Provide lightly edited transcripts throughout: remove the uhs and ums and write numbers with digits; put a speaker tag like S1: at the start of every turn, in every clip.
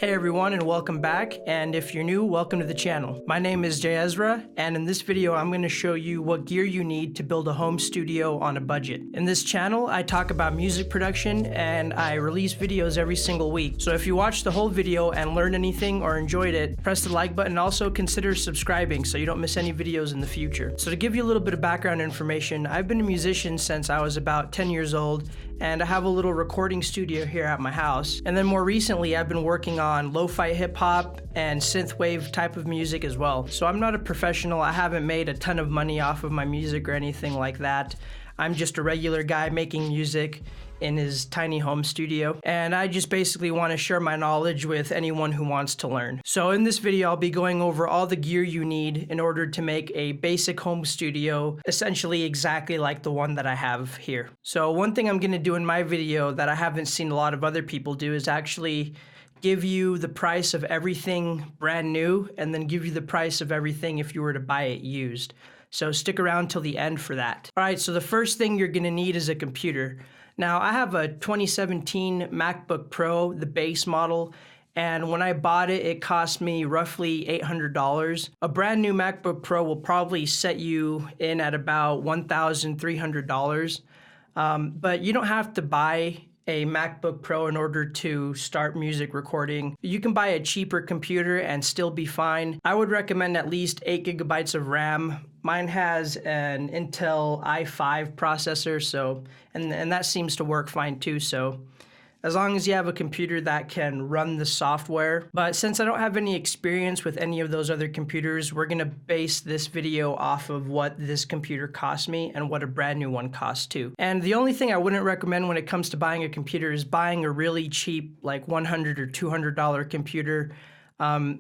S1: Hey everyone, and welcome back, and if you're new, welcome to the channel. My name is Jay Ezra, and in this video I'm going to show you what gear you need to build a home studio on a budget. In this channel I talk about music production and I release videos every single week. So if you watched the whole video and learned anything or enjoyed it, press the like button and also consider subscribing so you don't miss any videos in the future. So to give you a little bit of background information, I've been a musician since I was about 10 years old, and I have a little recording studio here at my house. And then more recently I've been working on lo-fi hip-hop and synthwave type of music as well. So I'm not a professional. I haven't made a ton of money off of my music or anything like that. I'm just a regular guy making music in his tiny home studio, and I just basically want to share my knowledge with anyone who wants to learn. So in this video I'll be going over all the gear you need in order to make a basic home studio, essentially exactly like the one that I have here. So one thing I'm going to do in my video that I haven't seen a lot of other people do is actually give you the price of everything brand new and then give you the price of everything if you were to buy it used. So stick around till the end for that. All right, so the first thing you're going to need is a computer. Now, I have a 2017 MacBook Pro, the base model, and when I bought it, it cost me roughly $800. A brand new MacBook Pro will probably set you in at about $1,300, but you don't have to buy a MacBook Pro in order to start music recording. You can buy a cheaper computer and still be fine. I would recommend at least 8 gigabytes of RAM. Mine has an Intel i5 processor, and that seems to work fine too. So as long as you have a computer that can run the software. But since I don't have any experience with any of those other computers, we're gonna base this video off of what this computer cost me and what a brand new one costs too. And the only thing I wouldn't recommend when it comes to buying a computer is buying a really cheap, like $100 or $200 computer.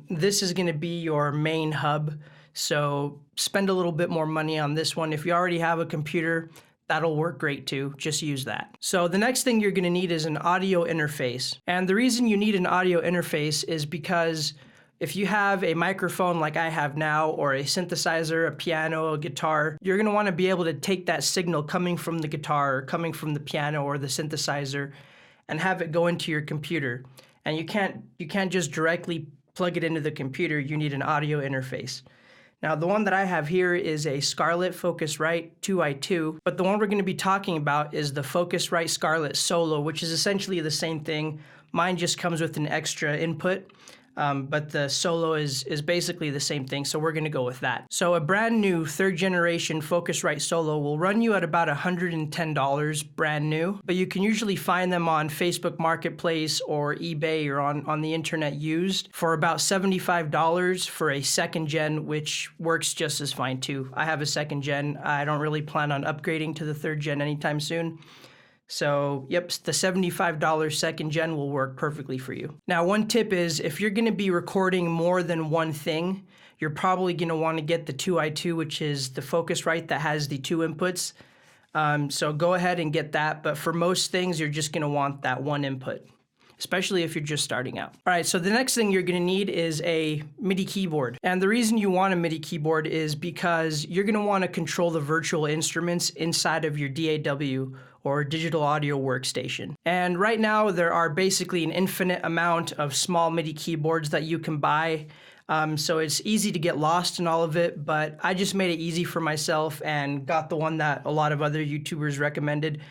S1: This is gonna be your main hub, so spend a little bit more money on this one. If you already have a computer, that'll work great too, just use that. So the next thing you're gonna need is an audio interface. And the reason you need an audio interface is because if you have a microphone like I have now, or a synthesizer, a piano, a guitar, you're gonna wanna be able to take that signal coming from the guitar, or coming from the piano or the synthesizer, and have it go into your computer. And you can't just directly plug it into the computer, you need an audio interface. Now, the one that I have here is a Scarlett Focusrite 2i2, but the one we're going to be talking about is the Focusrite Scarlett Solo, which is essentially the same thing. Mine just comes with an extra input, but the Solo is basically the same thing, so we're going to go with that. So a brand new third generation Focusrite Solo will run you at about $110 brand new, but you can usually find them on Facebook Marketplace or eBay or on the internet used for about $75 for a second gen, which works just as fine too. I have a second gen. I don't really plan on upgrading to the third gen anytime soon. So, yep, the $75 second gen will work perfectly for you. Now, one tip is if you're gonna be recording more than one thing, you're probably gonna wanna get the 2i2, which is the Focusrite that has the 2 inputs. So go ahead and get that, but for most things, you're just gonna want that one input, especially if you're just starting out. All right, so the next thing you're gonna need is a MIDI keyboard. And the reason you want a MIDI keyboard is because you're gonna wanna control the virtual instruments inside of your DAW, or digital audio workstation. And right now there are basically an infinite amount of small MIDI keyboards that you can buy. So it's easy to get lost in all of it, but I just made it easy for myself and got the one that a lot of other YouTubers recommended.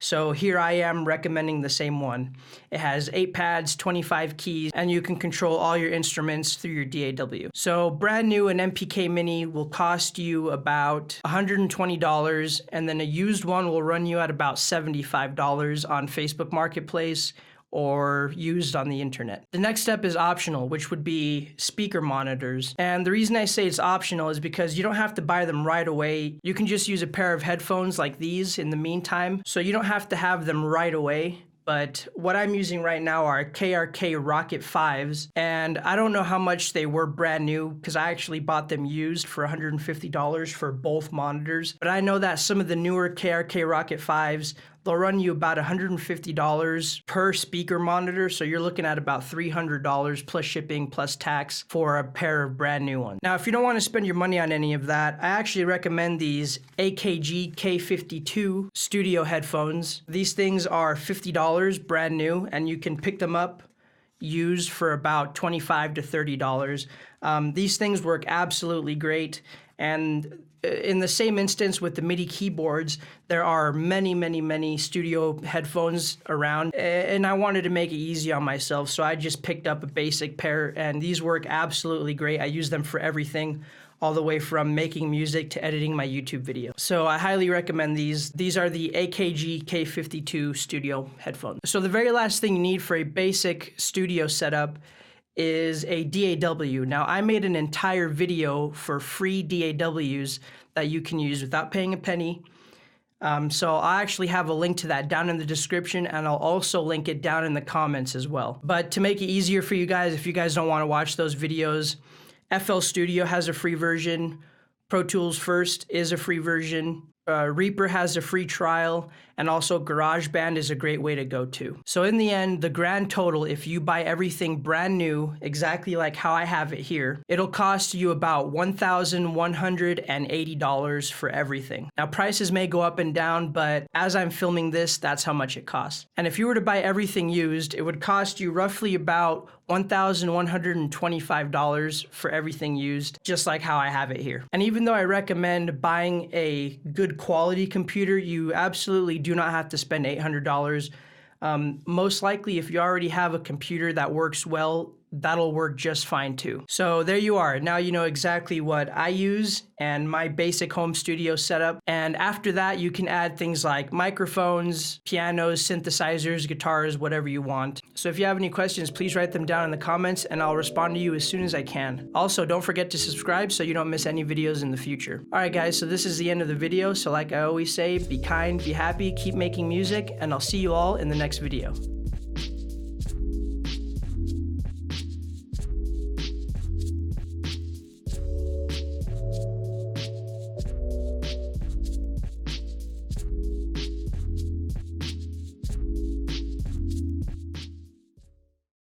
S1: So here I am recommending the same one. It has 8 pads, 25 keys, and you can control all your instruments through your DAW. So brand new, an MPK Mini will cost you about $120, and then a used one will run you at about $75 on Facebook Marketplace or used on the internet. The next step is optional, which would be speaker monitors. And the reason I say it's optional is because you don't have to buy them right away. You can just use a pair of headphones like these in the meantime, so you don't have to have them right away. But what I'm using right now are KRK Rocket 5s, and I don't know how much they were brand new because I actually bought them used for $150 for both monitors. But I know that some of the newer KRK Rocket 5s, they'll run you about $150 per speaker monitor, so you're looking at about $300 plus shipping plus tax for a pair of brand new ones. Now, if you don't want to spend your money on any of that, I actually recommend these AKG K52 studio headphones. These things are $50 brand new, and you can pick them up used for about $25 to $30. These things work absolutely great. And in the same instance with the MIDI keyboards, there are many studio headphones around, and I wanted to make it easy on myself, so I just picked up a basic pair, and these work absolutely great. I use them for everything, all the way from making music to editing my YouTube video. So I highly recommend these. These are the AKG K52 studio headphones. So the very last thing you need for a basic studio setup is a DAW. Now, I made an entire video for free DAWs that you can use without paying a penny. So I actually have a link to that down in the description, and I'll also link it down in the comments as well. But to make it easier for you guys, if you guys don't want to watch those videos, FL Studio has a free version, Pro Tools First is a free version, Reaper has a free trial, and also GarageBand is a great way to go to. So in the end, the grand total, if you buy everything brand new, exactly like how I have it here, it'll cost you about $1,180 for everything. Now, prices may go up and down, but as I'm filming this, that's how much it costs. And if you were to buy everything used, it would cost you roughly about $1,125 for everything used, just like how I have it here. And even though I recommend buying a good quality computer, you absolutely do not have to spend $800. Most likely, if you already have a computer that works well, that'll work just fine too. So there you are. Now you know exactly what I use and my basic home studio setup. And after that, you can add things like microphones, pianos, synthesizers, guitars, whatever you want. So if you have any questions, please write them down in the comments and I'll respond to you as soon as I can. Also, don't forget to subscribe so you don't miss any videos in the future. All right, guys, so this is the end of the video. So like I always say, be kind, be happy, keep making music, and I'll see you all in the next video.